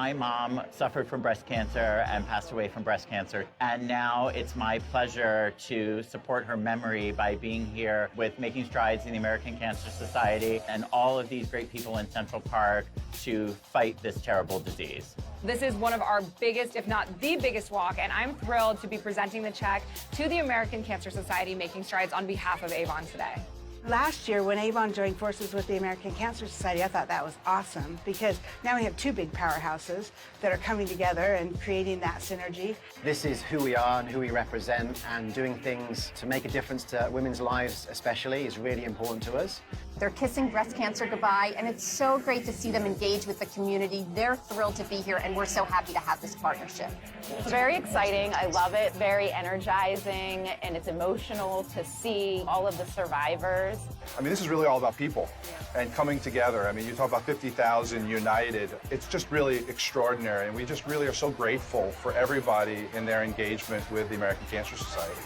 My mom suffered from breast cancer and passed away from breast cancer. And now it's my pleasure to support her memory by being here with Making Strides in the American Cancer Society and all of these great people in Central Park to fight this terrible disease. This is one of our biggest, if not the biggest walk, and I'm thrilled to be presenting the check to the American Cancer Society Making Strides on behalf of Avon today. Last year, when Avon joined forces with the American Cancer Society, I thought that was awesome because now we have two big powerhouses that are coming together and creating that synergy. This is who we are and who we represent, and doing things to make a difference to women's lives especially is really important to us. They're kissing breast cancer goodbye, and it's so great to see them engage with the community. They're thrilled to be here, and we're so happy to have this partnership. It's very exciting. I love it. Very energizing, and it's emotional to see all of the survivors. I mean, this is really all about people and coming together. I mean, you talk about 50,000 united. It's just really extraordinary, and we just really are so grateful for everybody in their engagement with the American Cancer Society.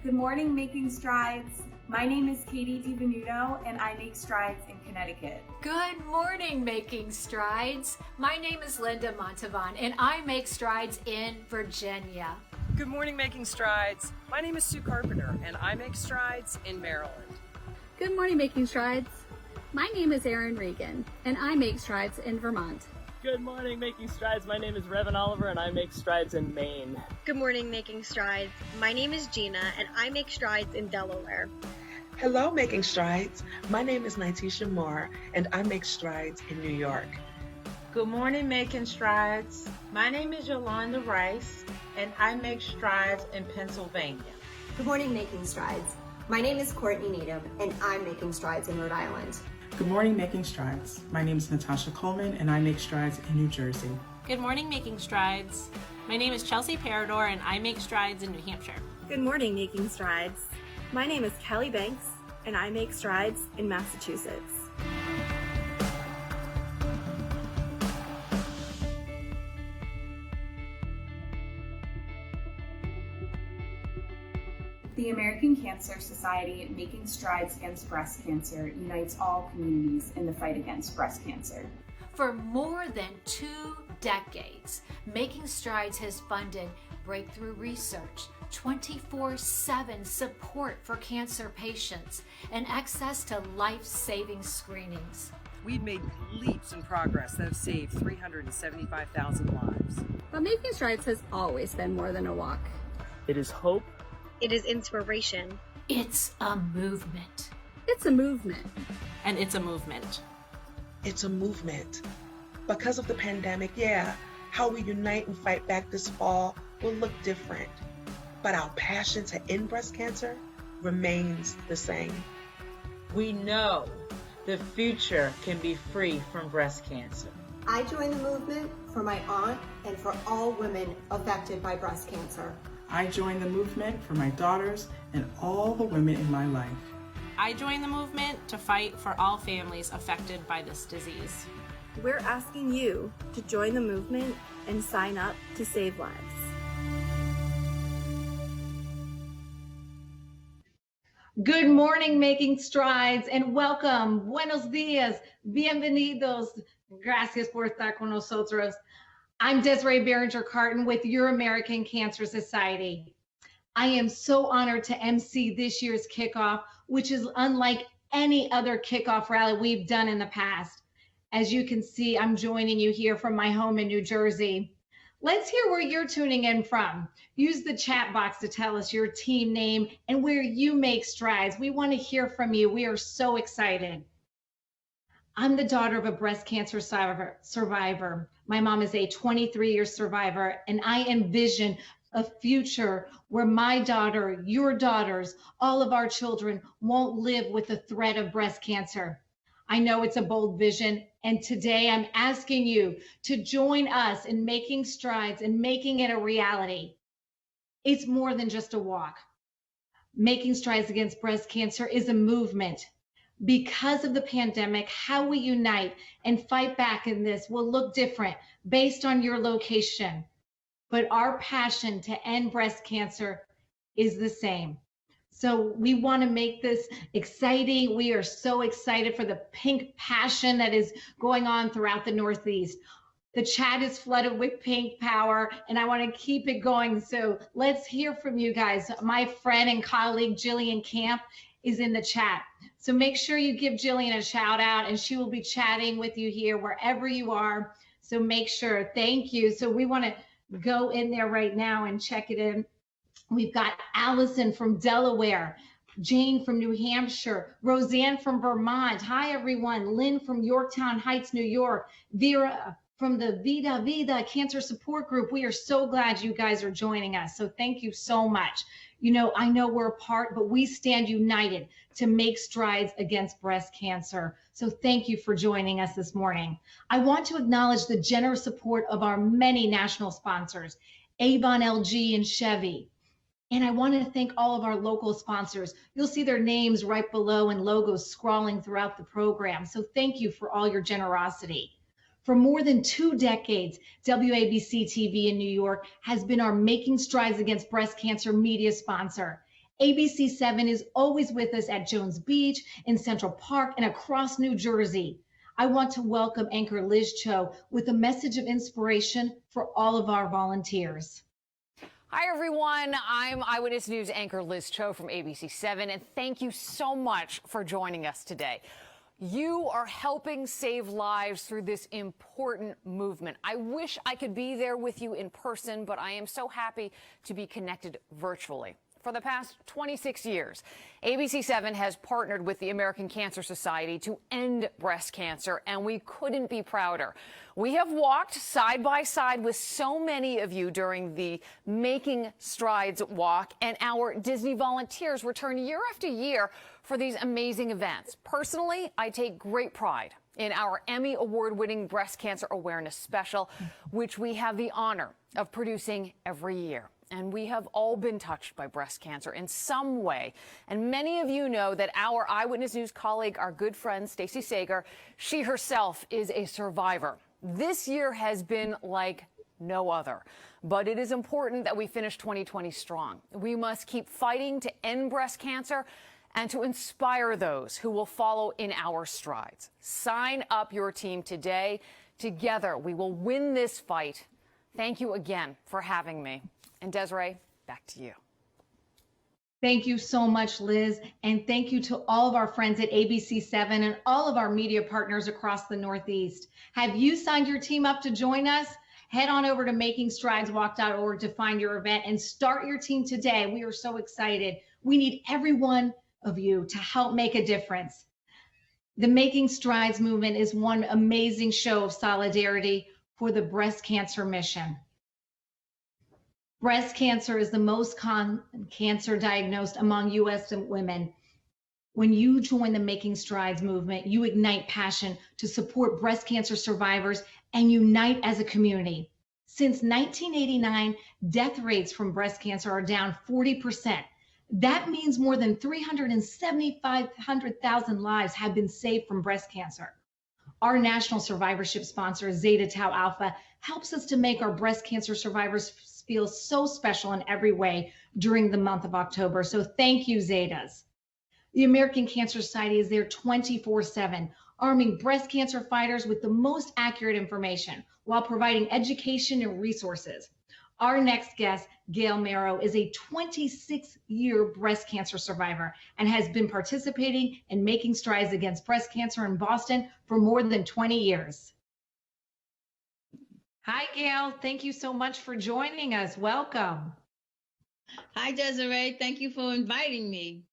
Good morning, Making Strides. My name is Katie DiVenuto, and I make strides in Connecticut. Good morning, Making Strides. My name is Linda Montavon, and I make strides in Virginia. Good morning, Making Strides. My name is Sue Carpenter, and I make strides in Maryland. Good morning, Making Strides. My name is Erin Regan, and I make strides in Vermont. Good morning, Making Strides. My name is Revan Oliver, and I make strides in Maine. Good morning, Making Strides. My name is Gina, and I make strides in Delaware. Hello, Making Strides. My name is Nitisha Moore, and I make strides in New York. Good morning, Making Strides. My name is Yolanda Rice, and I make strides in Pennsylvania. Good morning, Making Strides. My name is Courtney Needham, and I'm making strides in Rhode Island. Good morning, Making Strides. My name is Natasha Coleman, and I make strides in New Jersey. Good morning, Making Strides. My name is Chelsea Parador, and I make strides in New Hampshire. Good morning, Making Strides. My name is Kelly Banks, and I make strides in Massachusetts. The American Cancer Society Making Strides Against Breast Cancer unites all communities in the fight against breast cancer. For more than 2 decades, Making Strides has funded breakthrough research, 24/7 support for cancer patients, and access to life-saving screenings. We've made leaps in progress that have saved 375,000 lives. But Making Strides has always been more than a walk. It is hope. It is inspiration. It's a movement. It's a movement. And it's a movement. It's a movement. Because of the pandemic, yeah, how we unite and fight back this fall will look different. But our passion to end breast cancer remains the same. We know the future can be free from breast cancer. I joined the movement for my aunt and for all women affected by breast cancer. I joined the movement for my daughters and all the women in my life. I joined the movement to fight for all families affected by this disease. We're asking you to join the movement and sign up to save lives. Good morning, Making Strides, and welcome. Buenos dias, bienvenidos. Gracias por estar con nosotros. I'm Desiree Behringer-Carton with your American Cancer Society. I am so honored to MC this year's kickoff, which is unlike any other kickoff rally we've done in the past. As you can see, I'm joining you here from my home in New Jersey. Let's hear where you're tuning in from. Use the chat box to tell us your team name and where you make strides. We want to hear from you. We are so excited. I'm the daughter of a breast cancer survivor. My mom is a 23-year survivor, and I envision a future where my daughter, your daughters, all of our children won't live with the threat of breast cancer. I know it's a bold vision, and today I'm asking you to join us in making strides and making it a reality. It's more than just a walk. Making Strides Against Breast Cancer is a movement. Because of the pandemic, how we unite and fight back in this will look different based on your location. But our passion to end breast cancer is the same. So we want to make this exciting. We are so excited for the pink passion that is going on throughout the Northeast. The chat is flooded with pink power, and I want to keep it going. So let's hear from you guys. My friend and colleague, Jillian Camp, is in the chat. So make sure you give Jillian a shout out, and she will be chatting with you here wherever you are. So make sure. Thank you. So we want to go in there right now and check it in. We've got Allison from Delaware, Jane from New Hampshire, Roseanne from Vermont. Hi, everyone. Lynn from Yorktown Heights, New York. Vera from the Vida Cancer Support Group. We are so glad you guys are joining us. So thank you so much. You know, I know we're apart, but we stand united to make strides against breast cancer. So thank you for joining us this morning. I want to acknowledge the generous support of our many national sponsors, Avon, LG, and Chevy. And I want to thank all of our local sponsors. You'll see their names right below and logos scrawling throughout the program. So thank you for all your generosity. For more than 2 decades, WABC TV in New York has been our Making Strides Against Breast Cancer media sponsor. ABC7 is always with us at Jones Beach, in Central Park, and across New Jersey. I want to welcome anchor Liz Cho with a message of inspiration for all of our volunteers. Hi, everyone. I'm Eyewitness News anchor Liz Cho from ABC7, and thank you so much for joining us today. You are helping save lives through this important movement. I wish I could be there with you in person, but I am so happy to be connected virtually. For the past 26 years, ABC7 has partnered with the American Cancer Society to end breast cancer, and we couldn't be prouder. We have walked side by side with so many of you during the Making Strides walk, and our Disney volunteers return year after year for these amazing events. Personally, I take great pride in our Emmy award-winning breast cancer awareness special, which we have the honor of producing every year. And we have all been touched by breast cancer in some way. And many of you know that our Eyewitness News colleague, our good friend, Stacey Sager, she herself is a survivor. This year has been like no other. But it is important that we finish 2020 strong. We must keep fighting to end breast cancer and to inspire those who will follow in our strides. Sign up your team today. Together, we will win this fight. Thank you again for having me. And Desiree, back to you. Thank you so much, Liz. And thank you to all of our friends at ABC7 and all of our media partners across the Northeast. Have you signed your team up to join us? Head on over to makingstrideswalk.org to find your event and start your team today. We are so excited. We need every one of you to help make a difference. The Making Strides movement is one amazing show of solidarity for the breast cancer mission. Breast cancer is the most common cancer diagnosed among U.S. women. When you join the Making Strides movement, you ignite passion to support breast cancer survivors and unite as a community. Since 1989, death rates from breast cancer are down 40%. That means more than 375,000 lives have been saved from breast cancer. Our national survivorship sponsor, Zeta Tau Alpha, helps us to make our breast cancer survivors feel so special in every way during the month of October. So thank you, Zetas. The American Cancer Society is there 24/7, arming breast cancer fighters with the most accurate information while providing education and resources. Our next guest, Gail Merrow, is a 26-year breast cancer survivor and has been participating in Making Strides Against Breast Cancer in Boston for more than 20 years. Hi, Gail. Thank you so much for joining us. Welcome. Hi, Desiree. Thank you for inviting me.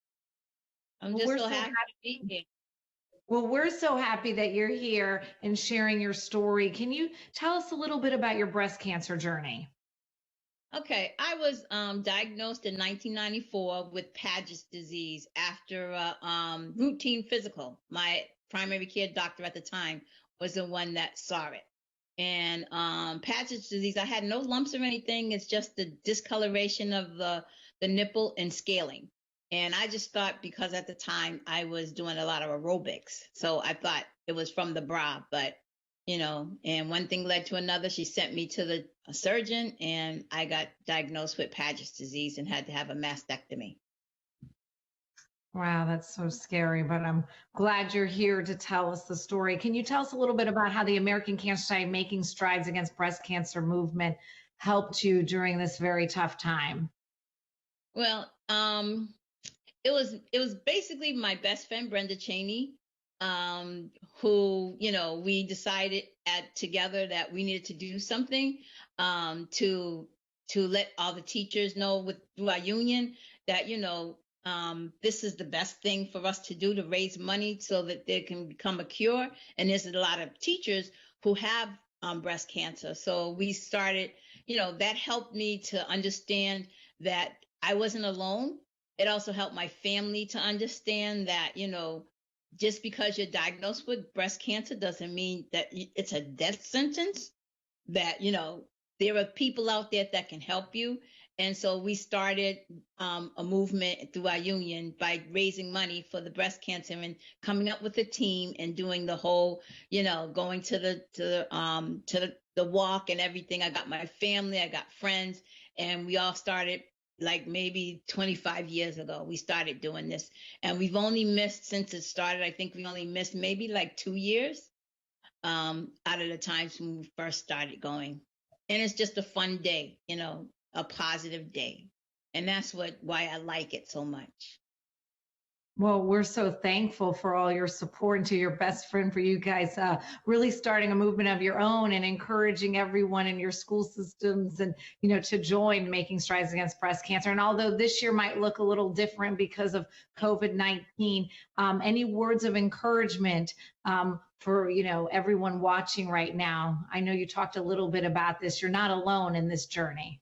I'm just so happy to be here. Well, we're so happy that you're here and sharing your story. Can you tell us a little bit about your breast cancer journey? Okay, I was diagnosed in 1994 with Paget's disease after a routine physical. My primary care doctor at the time was the one that saw it. And Paget's disease, I had no lumps or anything. It's just the discoloration of the nipple and scaling. And I just thought, because at the time I was doing a lot of aerobics, so I thought it was from the bra, but and one thing led to another. She sent me to a surgeon, and I got diagnosed with Paget's disease and had to have a mastectomy. Wow, that's so scary, but I'm glad you're here to tell us the story. Can you tell us a little bit about how the American Cancer Society Making Strides Against Breast Cancer movement helped you during this very tough time? Well, it was basically my best friend, Brenda Cheney, who, we decided together that we needed to do something to let all the teachers know through our union that, this is the best thing for us to do, to raise money so that there can become a cure. And there's a lot of teachers who have breast cancer. So we started, that helped me to understand that I wasn't alone. It also helped my family to understand that, just because you're diagnosed with breast cancer doesn't mean that it's a death sentence, that, there are people out there that can help you. And so we started a movement through our union by raising money for the breast cancer and coming up with a team and doing the whole, going to the walk and everything. I got my family, I got friends, and we all started like maybe 25 years ago. We started doing this, and we've only missed, since it started, I think we only missed maybe like 2 years out of the times when we first started going. And it's just a fun day, a positive day. And that's why I like it so much. Well, we're so thankful for all your support, and to your best friend for you guys really starting a movement of your own and encouraging everyone in your school systems and, to join Making Strides Against Breast Cancer. And although this year might look a little different because of COVID-19, any words of encouragement for, everyone watching right now? I know you talked a little bit about this. You're not alone in this journey.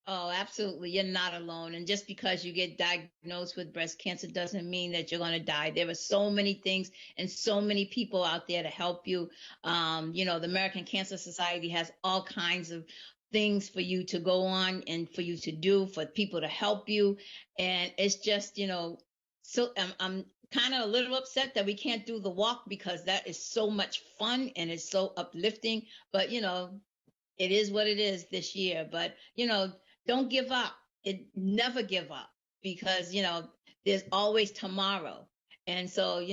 Oh, absolutely. You're not alone. And just because you get diagnosed with breast cancer doesn't mean that you're going to die. There are so many things and so many people out there to help you. The American Cancer Society has all kinds of things for you to go on and for you to do, for people to help you. And it's just, so I'm kind of a little upset that we can't do the walk, because that is so much fun and it's so uplifting. But, it is what it is this year. But, don't give up. Never give up, because, there's always tomorrow. And so,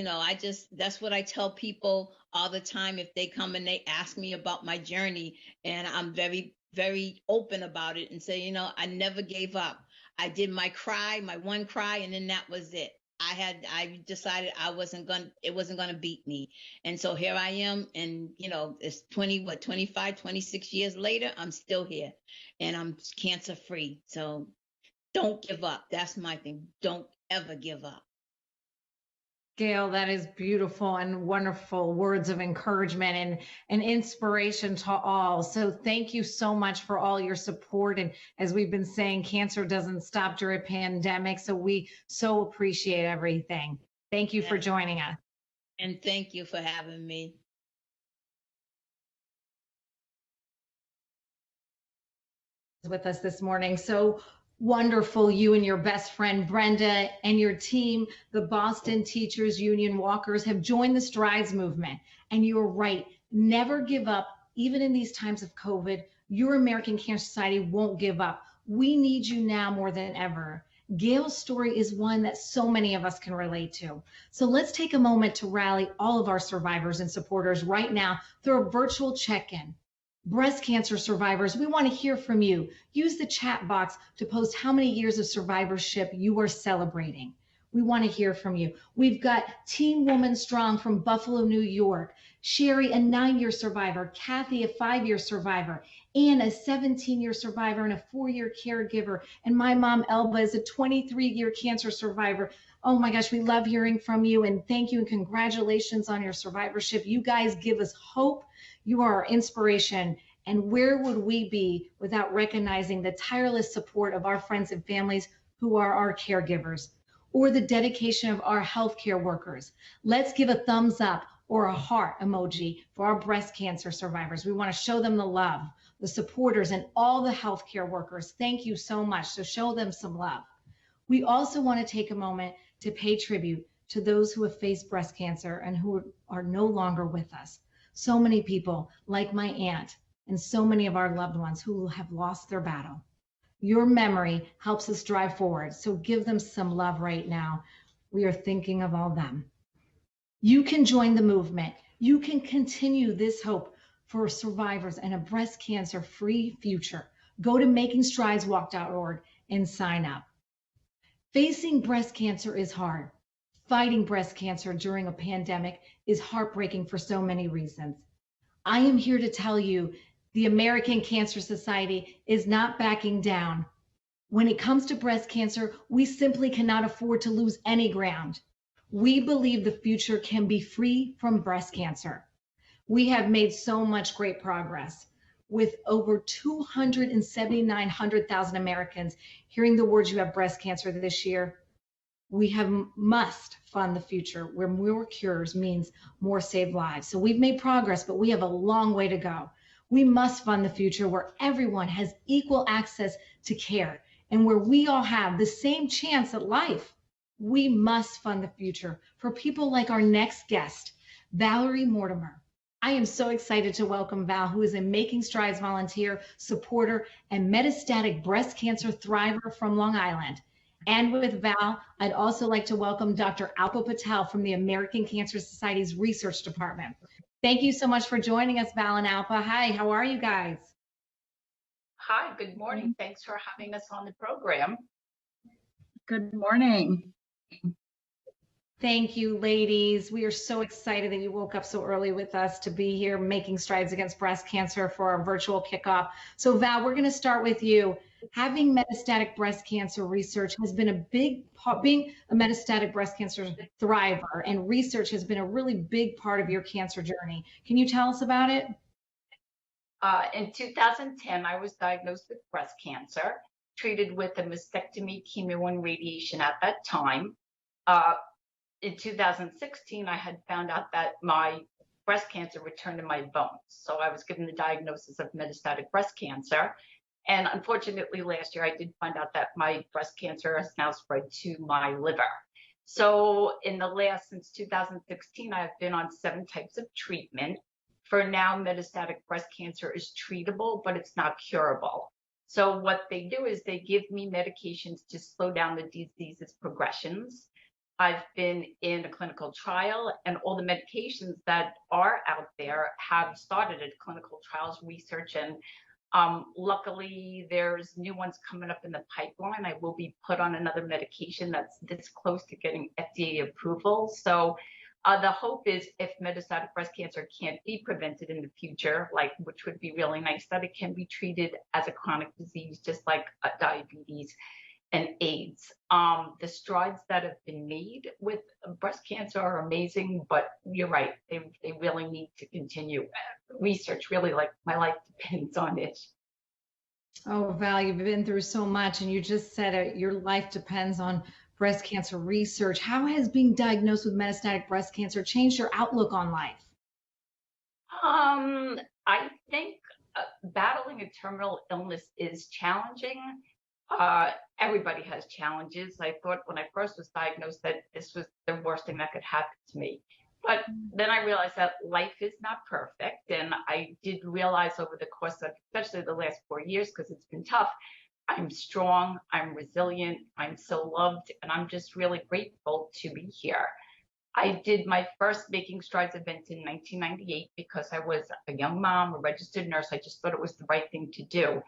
that's what I tell people all the time if they come and they ask me about my journey. And I'm very, very open about it and say, I never gave up. I did my one cry, and then that was it. I decided it wasn't going to beat me. And so here I am. And, it's 25, 26 years later, I'm still here and I'm cancer free. So don't give up. That's my thing. Don't ever give up. Gail, that is beautiful and wonderful words of encouragement and inspiration to all. So thank you so much for all your support. And as we've been saying, cancer doesn't stop during a pandemic. So we so appreciate everything. Thank you for joining us. And thank you for having me. With us this morning. So wonderful. You and your best friend, Brenda, and your team, the Boston Teachers Union Walkers, have joined the Strides movement. And you are right. Never give up. Even in these times of COVID, your American Cancer Society won't give up. We need you now more than ever. Gail's story is one that so many of us can relate to. So let's take a moment to rally all of our survivors and supporters right now through a virtual check-in. Breast cancer survivors, we want to hear from you. Use the chat box to post how many years of survivorship you are celebrating. We want to hear from you. We've got Team Woman Strong from Buffalo, New York. Sherry, a 9-year survivor. Kathy, a 5-year survivor. Ann, a 17-year survivor and a 4-year caregiver. And my mom, Elba, is a 23-year cancer survivor. Oh my gosh, we love hearing from you, and thank you and congratulations on your survivorship. You guys give us hope. You are our inspiration. And where would we be without recognizing the tireless support of our friends and families who are our caregivers, or the dedication of our healthcare workers? Let's give a thumbs up or a heart emoji for our breast cancer survivors. We want to show them the love, the supporters, and all the healthcare workers. Thank you so much. So show them some love. We also want to take a moment to pay tribute to those who have faced breast cancer and who are no longer with us. So many people, like my aunt, and so many of our loved ones who have lost their battle. Your memory helps us drive forward, so give them some love right now. We are thinking of all them. You can join the movement. You can continue this hope for survivors and a breast cancer-free future. Go to makingstrideswalk.org and sign up. Facing breast cancer is hard. Fighting breast cancer during a pandemic is heartbreaking for so many reasons. I am here to tell you the American Cancer Society is not backing down. When it comes to breast cancer, we simply cannot afford to lose any ground. We believe the future can be free from breast cancer. We have made so much great progress, with over 279,000 Americans hearing the words "you have breast cancer" this year. We must fund the future where more cures means more saved lives. So we've made progress, but we have a long way to go. We must fund the future where everyone has equal access to care and where we all have the same chance at life. We must fund the future for people like our next guest, Valerie Mortimer. I am so excited to welcome Val, who is a Making Strides volunteer, supporter, and metastatic breast cancer thriver from Long Island. And with Val, I'd also like to welcome Dr. Alpa Patel from the American Cancer Society's Research Department. Thank you so much for joining us, Val and Alpa. Hi, how are you guys? Hi, good morning. Thanks for having us on the program. Good morning. Thank you, ladies. We are so excited that you woke up so early with us to be here making strides against breast cancer for our virtual kickoff. So Val, we're going to start with you. Having metastatic breast cancer research has been a big part, being a metastatic breast cancer thriver, and research has been a really big part of your cancer journey. Can you tell us about it? In 2010, I was diagnosed with breast cancer, treated with a mastectomy, chemo, and radiation at that time. In 2016, I had found out that my breast cancer returned to my bones. So I was given the diagnosis of metastatic breast cancer. And unfortunately, last year, I did find out that my breast cancer has now spread to my liver. So since 2016, I've been on 7 types of treatment. For now, metastatic breast cancer is treatable, but it's not curable. So what they do is they give me medications to slow down the disease's progressions. I've been in a clinical trial, and all the medications that are out there have started at clinical trials research, and luckily there's new ones coming up in the pipeline. I will be put on another medication that's this close to getting FDA approval. So the hope is, if metastatic breast cancer can't be prevented in the future, which would be really nice, that it can be treated as a chronic disease, just like diabetes and AIDS. The strides that have been made with breast cancer are amazing, but you're right, they really need to continue. Research, really, my life depends on it. Oh, Val, you've been through so much, and you just said it, your life depends on breast cancer research. How has being diagnosed with metastatic breast cancer changed your outlook on life? I think battling a terminal illness is challenging. Everybody has challenges. I thought when I first was diagnosed that this was the worst thing that could happen to me. But then I realized that life is not perfect. And I did realize over the course of, especially the last 4 years, because it's been tough, I'm strong, I'm resilient, I'm so loved, and I'm just really grateful to be here. I did my first Making Strides event in 1998 because I was a young mom, a registered nurse. I just thought it was the right thing to do.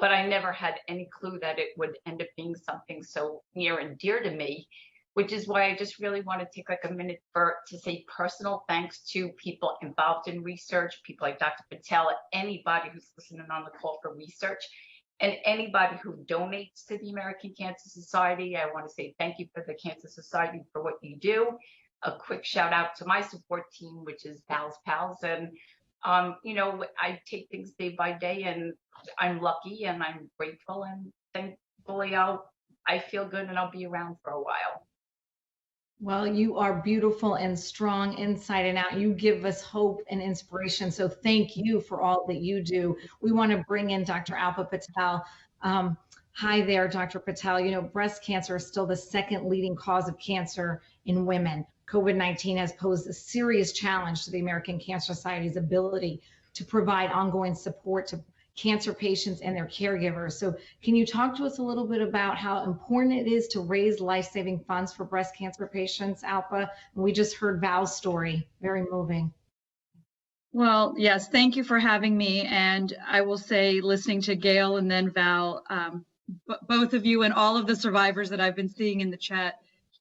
But I never had any clue that it would end up being something so near and dear to me, which is why I just really want to take a minute to say personal thanks to people involved in research, people like Dr. Patel, anybody who's listening on the call for research, and anybody who donates to the American Cancer Society. I want to say thank you for the Cancer Society for what you do. A quick shout out to my support team, which is Val's Pals. And I take things day by day, and I'm lucky and I'm grateful, and thankfully I feel good and I'll be around for a while. Well, you are beautiful and strong inside and out. You give us hope and inspiration. So thank you for all that you do. We want to bring in Dr. Alpa Patel. Hi there, Dr. Patel. You know, breast cancer is still the second leading cause of cancer in women. COVID-19 has posed a serious challenge to the American Cancer Society's ability to provide ongoing support to cancer patients and their caregivers. So can you talk to us a little bit about how important it is to raise life-saving funds for breast cancer patients, Alpa? And we just heard Val's story, very moving. Well, yes, thank you for having me. And I will say, listening to Gail and then Val, both of you and all of the survivors that I've been seeing in the chat,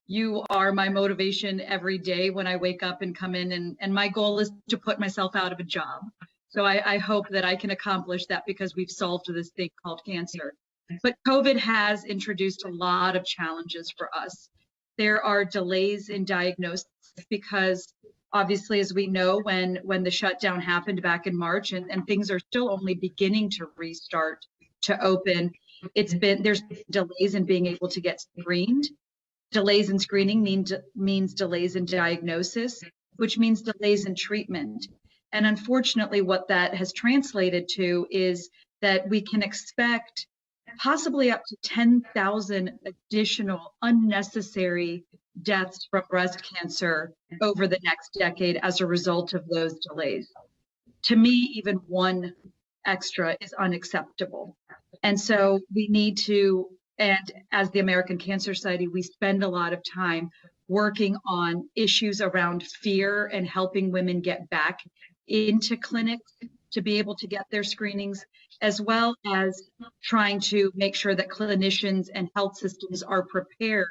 you are my motivation every day when I wake up and come in, and my goal is to put myself out of a job. So I hope that I can accomplish that because we've solved this thing called cancer. But COVID has introduced a lot of challenges for us. There are delays in diagnosis because obviously, as we know, when the shutdown happened back in March and things are still only beginning to restart to open, there's delays in being able to get screened. Delays in screening means delays in diagnosis, which means delays in treatment. And unfortunately, what that has translated to is that we can expect possibly up to 10,000 additional unnecessary deaths from breast cancer over the next decade as a result of those delays. To me, even one extra is unacceptable. And so we need to, and as the American Cancer Society, we spend a lot of time working on issues around fear and helping women get back into clinics to be able to get their screenings, as well as trying to make sure that clinicians and health systems are prepared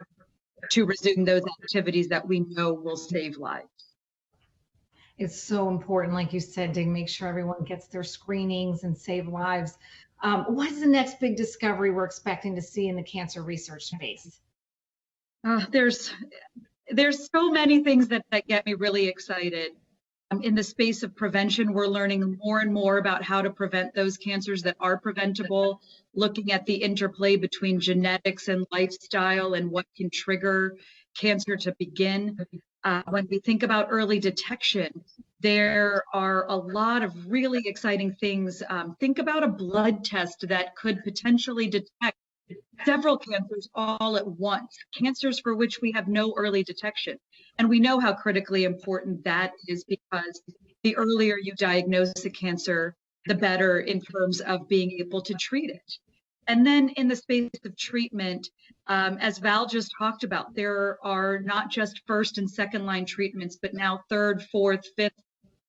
to resume those activities that we know will save lives. It's so important, like you said, to make sure everyone gets their screenings and save lives. What is the next big discovery we're expecting to see in the cancer research space? There's so many things that get me really excited. In the space of prevention, we're learning more and more about how to prevent those cancers that are preventable, looking at the interplay between genetics and lifestyle and what can trigger cancer to begin. When we think about early detection, there are a lot of really exciting things. Think about a blood test that could potentially detect several cancers all at once, cancers for which we have no early detection. And we know how critically important that is because the earlier you diagnose a cancer, the better in terms of being able to treat it. And then in the space of treatment, as Val just talked about, there are not just first and second line treatments, but now third, fourth, fifth,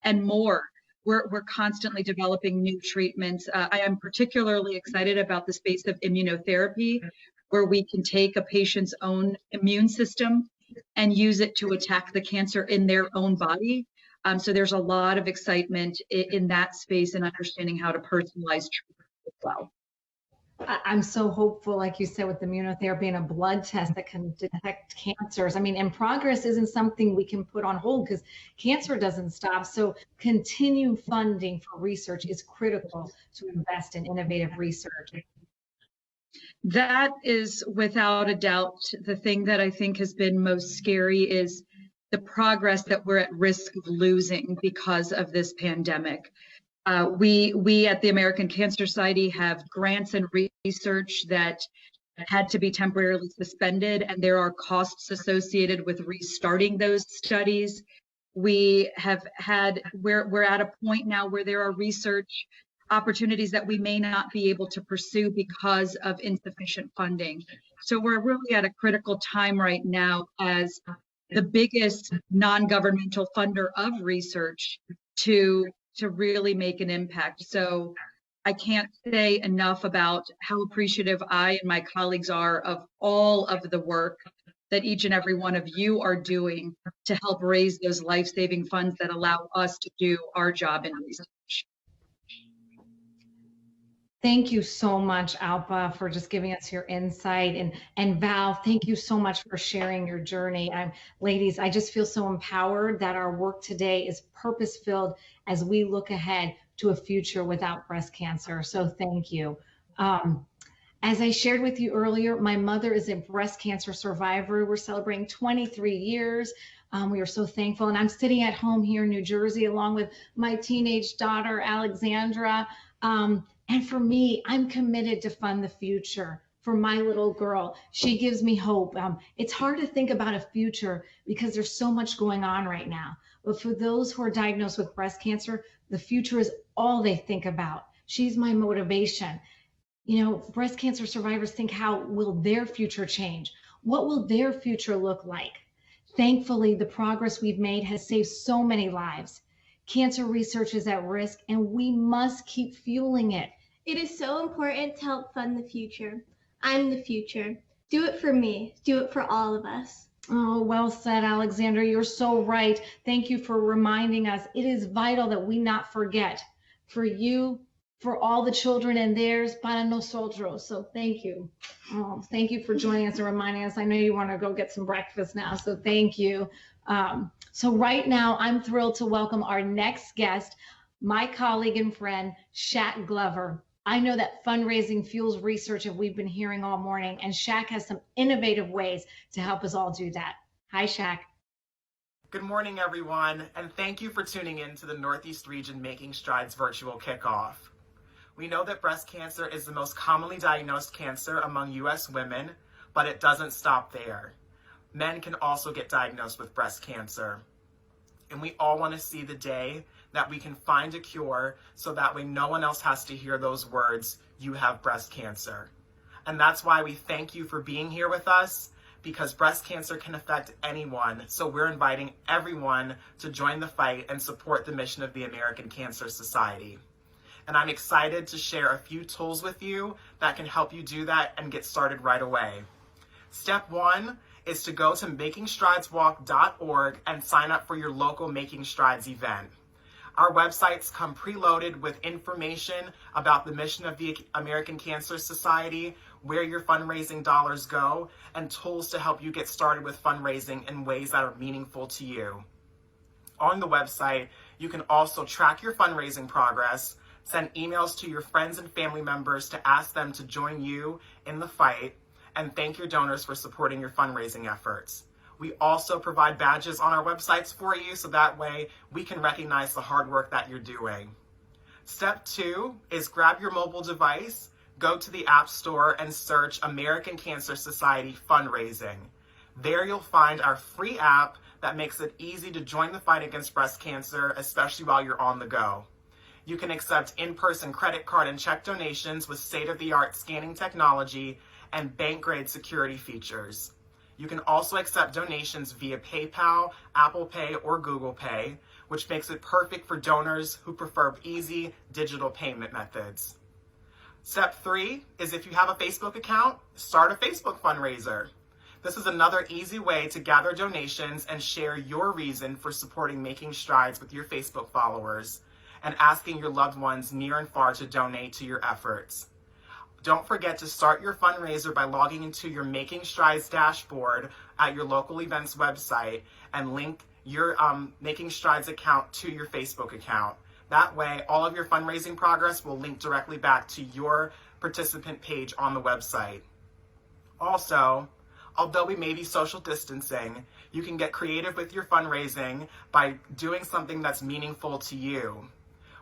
and more. We're constantly developing new treatments. I am particularly excited about the space of immunotherapy, where we can take a patient's own immune system and use it to attack the cancer in their own body. So there's a lot of excitement in that space and understanding how to personalize treatment as well. I'm so hopeful, like you said, with immunotherapy and a blood test that can detect cancers. I mean, and progress isn't something we can put on hold because cancer doesn't stop. So continued funding for research is critical to invest in innovative research. That is without a doubt the thing that I think has been most scary is the progress that we're at risk of losing because of this pandemic. We at the American Cancer Society have grants and research that had to be temporarily suspended, and there are costs associated with restarting those studies. We're at a point now where there are research opportunities that we may not be able to pursue because of insufficient funding. So we're really at a critical time right now as the biggest non-governmental funder of research to really make an impact. So I can't say enough about how appreciative I and my colleagues are of all of the work that each and every one of you are doing to help raise those life-saving funds that allow us to do our job in research. Thank you so much, Alpa, for just giving us your insight. And Val, thank you so much for sharing your journey. Ladies, I just feel so empowered that our work today is purpose-filled as we look ahead to a future without breast cancer. So thank you. As I shared with you earlier, my mother is a breast cancer survivor. We're celebrating 23 years. We are so thankful. And I'm sitting at home here in New Jersey along with my teenage daughter, Alexandra. And for me, I'm committed to fund the future for my little girl. She gives me hope. It's hard to think about a future because there's so much going on right now. But for those who are diagnosed with breast cancer, the future is all they think about. She's my motivation. You know, breast cancer survivors think, how will their future change? What will their future look like? Thankfully, the progress we've made has saved so many lives. Cancer research is at risk, and we must keep fueling it. It is so important to help fund the future. I'm the future. Do it for me. Do it for all of us. Oh, well said, Alexandra. You're so right. Thank you for reminding us. It is vital that we not forget. For you, for all the children and theirs, para nosotros. So thank you. Oh, thank you for joining us and reminding us. I know you want to go get some breakfast now, so thank you. So right now, I'm thrilled to welcome our next guest, my colleague and friend, Shaq Glover. I know that fundraising fuels research that we've been hearing all morning, and Shaq has some innovative ways to help us all do that. Hi, Shaq. Good morning, everyone, and thank you for tuning in to the Northeast Region Making Strides virtual kickoff. We know that breast cancer is the most commonly diagnosed cancer among U.S. women, but it doesn't stop there. Men can also get diagnosed with breast cancer. And we all want to see the day that we can find a cure so that way no one else has to hear those words, you have breast cancer. And that's why we thank you for being here with us, because breast cancer can affect anyone. So we're inviting everyone to join the fight and support the mission of the American Cancer Society. And I'm excited to share a few tools with you that can help you do that and get started right away. Step 1 is to go to makingstrideswalk.org and sign up for your local Making Strides event. Our websites come preloaded with information about the mission of the American Cancer Society, where your fundraising dollars go, and tools to help you get started with fundraising in ways that are meaningful to you. On the website, you can also track your fundraising progress, send emails to your friends and family members to ask them to join you in the fight, and thank your donors for supporting your fundraising efforts. We also provide badges on our websites for you, so that way we can recognize the hard work that you're doing. Step 2 is grab your mobile device, go to the App Store and search American Cancer Society Fundraising. There you'll find our free app that makes it easy to join the fight against breast cancer, especially while you're on the go. You can accept in-person credit card and check donations with state-of-the-art scanning technology and bank-grade security features. You can also accept donations via PayPal, Apple Pay, or Google Pay, which makes it perfect for donors who prefer easy digital payment methods. Step 3 is, if you have a Facebook account, start a Facebook fundraiser. This is another easy way to gather donations and share your reason for supporting Making Strides with your Facebook followers and asking your loved ones near and far to donate to your efforts. Don't forget to start your fundraiser by logging into your Making Strides dashboard at your local events website and link your Making Strides account to your Facebook account. That way, all of your fundraising progress will link directly back to your participant page on the website. Also, although we may be social distancing, you can get creative with your fundraising by doing something that's meaningful to you.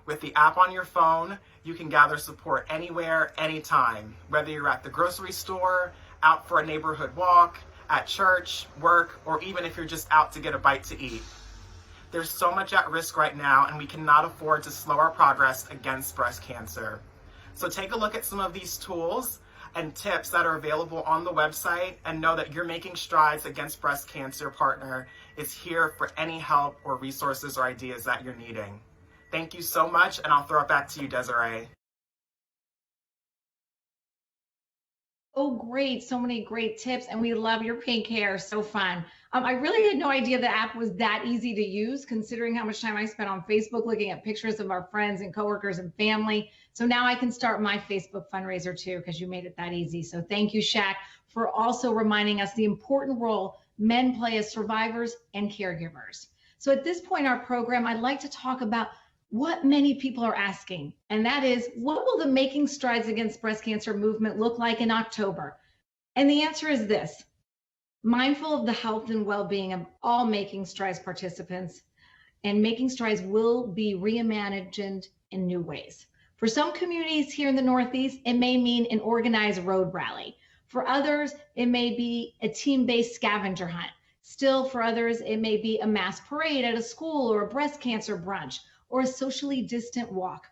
With the app on your phone, you can gather support anywhere, anytime, whether you're at the grocery store, out for a neighborhood walk, at church, work, or even if you're just out to get a bite to eat. There's so much at risk right now, and we cannot afford to slow our progress against breast cancer. So take a look at some of these tools and tips that are available on the website, and know that your Making Strides Against Breast Cancer partner is here for any help or resources or ideas that you're needing. Thank you so much, and I'll throw it back to you, Desiree. Oh, great. So many great tips, and we love your pink hair. So fun. I really had no idea the app was that easy to use, considering how much time I spent on Facebook looking at pictures of our friends and coworkers and family. So now I can start my Facebook fundraiser too, because you made it that easy. So thank you, Shaq, for also reminding us the important role men play as survivors and caregivers. So at this point in our program, I'd like to talk about what many people are asking, and that is, what will the Making Strides Against Breast Cancer movement look like in October? And the answer is this: mindful of the health and well-being of all Making Strides participants, and Making Strides will be reimagined in new ways. For some communities here in the Northeast, it may mean an organized road rally. For others, it may be a team-based scavenger hunt. Still, for others, it may be a mass parade at a school or a breast cancer brunch or a socially distant walk.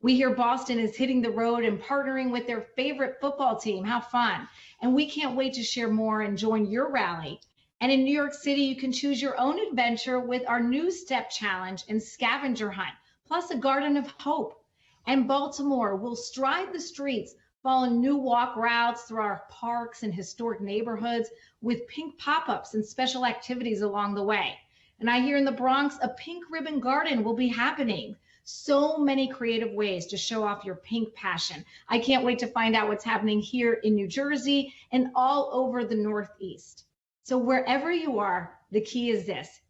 We hear Boston is hitting the road and partnering with their favorite football team. How fun. And we can't wait to share more and join your rally. And in New York City, you can choose your own adventure with our new step challenge and scavenger hunt, plus a garden of hope. And Baltimore will stride the streets, following new walk routes through our parks and historic neighborhoods with pink pop-ups and special activities along the way. And I hear in the Bronx, a pink ribbon garden will be happening. So many creative ways to show off your pink passion. I can't wait to find out what's happening here in New Jersey and all over the Northeast. So wherever you are, the key is this.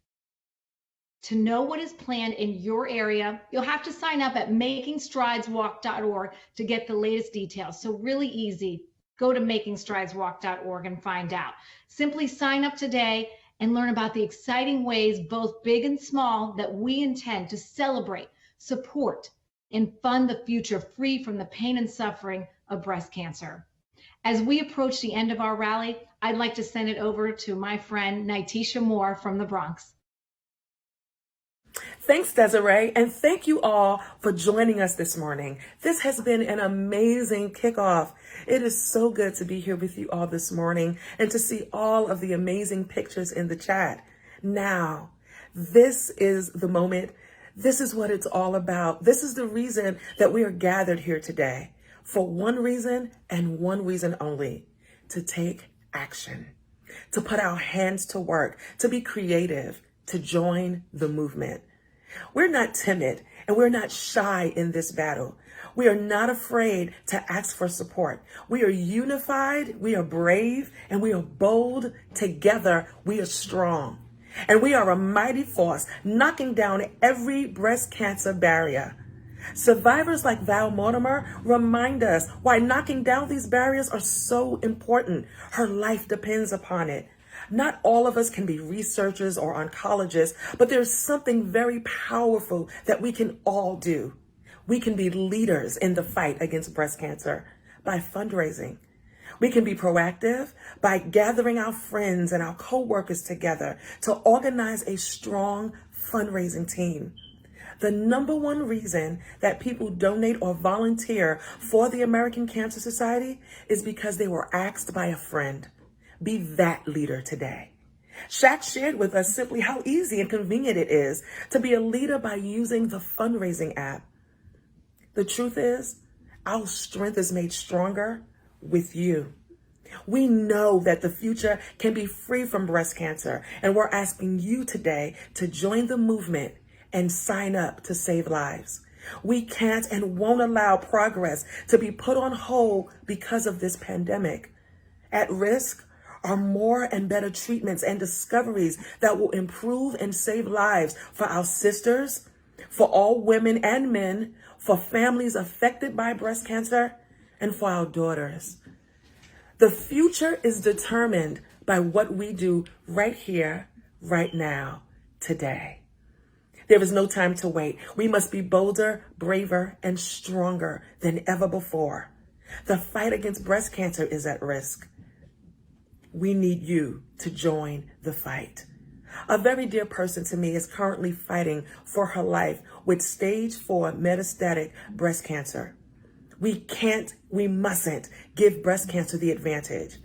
To know what is planned in your area, you'll have to sign up at makingstrideswalk.org to get the latest details. So really easy. Go to makingstrideswalk.org and find out. Simply sign up today and learn about the exciting ways, both big and small, that we intend to celebrate, support, and fund the future free from the pain and suffering of breast cancer. As we approach the end of our rally, I'd like to send it over to my friend Nitisha Moore from the Bronx. Thanks, Desiree, and thank you all for joining us this morning. This has been an amazing kickoff. It is so good to be here with you all this morning and to see all of the amazing pictures in the chat. Now, this is the moment. This is what it's all about. This is the reason that we are gathered here today, for one reason and one reason only: to take action, to put our hands to work, to be creative, to join the movement. We're not timid and we're not shy in this battle. We are not afraid to ask for support. We are unified, we are brave, and we are bold. Together, we are strong. And we are a mighty force, knocking down every breast cancer barrier. Survivors like Val Mortimer remind us why knocking down these barriers are so important. Her life depends upon it. Not all of us can be researchers or oncologists, but there's something very powerful that we can all do. We can be leaders in the fight against breast cancer by fundraising. We can be proactive by gathering our friends and our coworkers together to organize a strong fundraising team. The number one reason that people donate or volunteer for the American Cancer Society is because they were asked by a friend. Be that leader today. Shaq shared with us simply how easy and convenient it is to be a leader by using the fundraising app. The truth is, our strength is made stronger with you. We know that the future can be free from breast cancer, and we're asking you today to join the movement and sign up to save lives. We can't and won't allow progress to be put on hold because of this pandemic. At risk are more and better treatments and discoveries that will improve and save lives for our sisters, for all women and men, for families affected by breast cancer, and for our daughters. The future is determined by what we do right here, right now, today. There is no time to wait. We must be bolder, braver, and stronger than ever before. The fight against breast cancer is at risk. We need you to join the fight. A very dear person to me is currently fighting for her life with stage 4 metastatic breast cancer. We mustn't give breast cancer the advantage.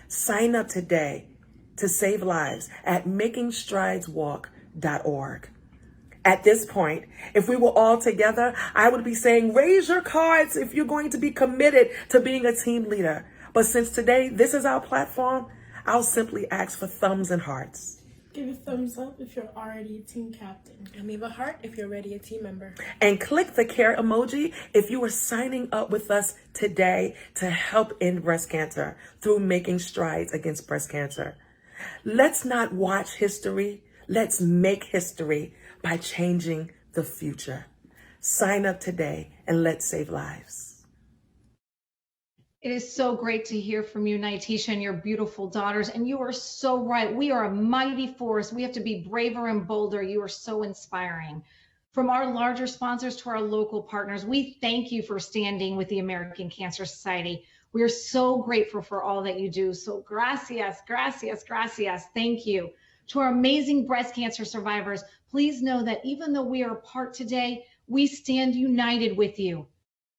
Sign up today to save lives at makingstrideswalk.org. At this point, if we were all together, I would be saying, raise your cards if you're going to be committed to being a team leader. But since today, this is our platform, I'll simply ask for thumbs and hearts. Give a thumbs up if you're already a team captain. And leave a heart if you're already a team member. And click the care emoji if you are signing up with us today to help end breast cancer through making strides against breast cancer. Let's not watch history. Let's make history by changing the future. Sign up today and let's save lives. It is so great to hear from you, Nitisha, and your beautiful daughters. And you are so right. We are a mighty force. We have to be braver and bolder. You are so inspiring. From our larger sponsors to our local partners, we thank you for standing with the American Cancer Society. We are so grateful for all that you do. So gracias, gracias, gracias. Thank you. To our amazing breast cancer survivors, please know that even though we are apart today, we stand united with you.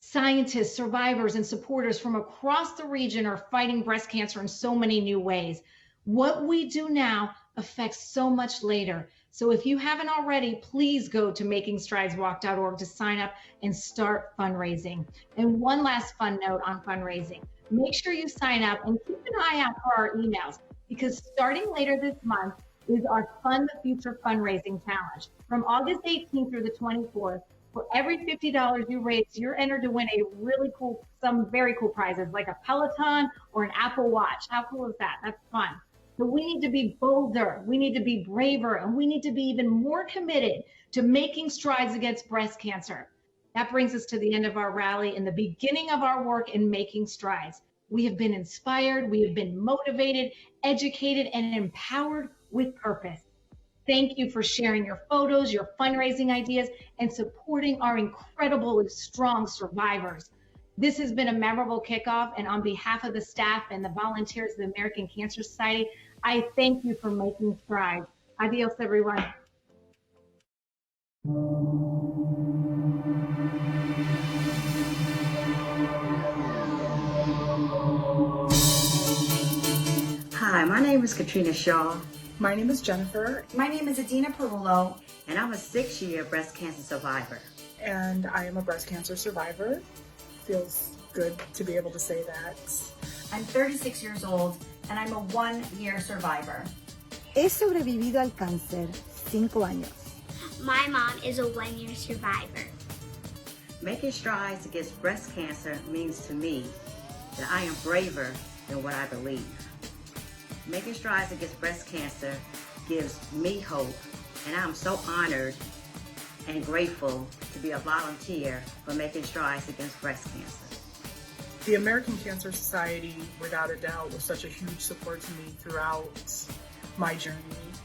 Scientists, survivors, and supporters from across the region are fighting breast cancer in so many new ways. What we do now affects so much later. So if you haven't already, please go to makingstrideswalk.org to sign up and start fundraising. And one last fun note on fundraising. Make sure you sign up and keep an eye out for our emails, because starting later this month is our Fund the Future fundraising challenge. From August 18th through the 24th, for every $50 you raise, you're entered to win some very cool prizes like a Peloton or an Apple Watch. How cool is that? That's fun. So we need to be bolder, we need to be braver, and we need to be even more committed to making strides against breast cancer. That brings us to the end of our rally and the beginning of our work in making strides. We have been inspired, we have been motivated, educated, and empowered with purpose. Thank you for sharing your photos, your fundraising ideas, and supporting our incredibly strong survivors. This has been a memorable kickoff, and on behalf of the staff and the volunteers of the American Cancer Society, I thank you for making strides. Adios, everyone. Hi, my name is Katrina Shaw. My name is Jennifer. My name is Adina Perullo. And I'm a 6-year breast cancer survivor. And I am a breast cancer survivor. Feels good to be able to say that. I'm 36 years old and I'm a 1-year survivor. He sobrevivido al cáncer 5 años. My mom is a 1-year survivor. Making strides against breast cancer means to me that I am braver than what I believe. Making strides against breast cancer gives me hope, and I'm so honored and grateful to be a volunteer for making strides against breast cancer. The American Cancer Society, without a doubt, was such a huge support to me throughout my journey.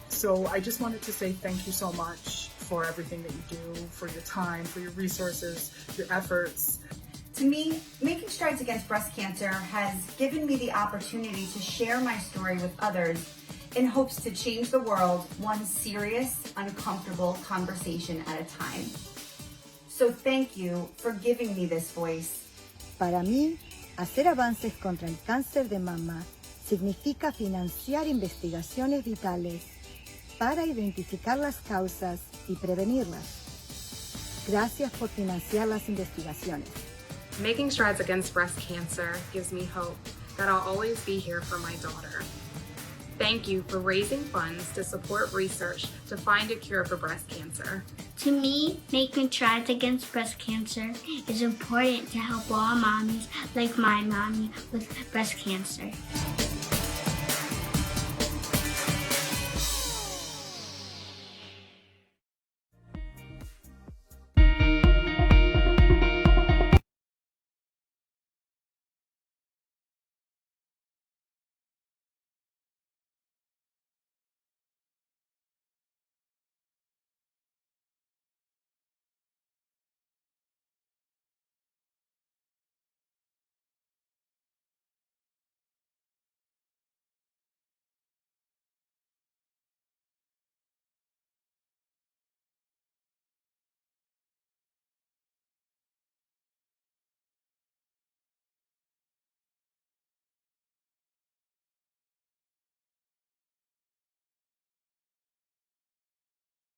So I just wanted to say thank you so much for everything that you do, for your time, for your resources, your efforts. To me, making strides against breast cancer has given me the opportunity to share my story with others in hopes to change the world one serious, uncomfortable conversation at a time. So thank you for giving me this voice. Para mí, hacer avances contra el cáncer de mama significa financiar investigaciones vitales para identificar las causas y prevenirlas. Gracias por financiar las investigaciones. Making strides against breast cancer gives me hope that I'll always be here for my daughter. Thank you for raising funds to support research to find a cure for breast cancer. To me, making strides against breast cancer is important to help all mommies like my mommy with breast cancer.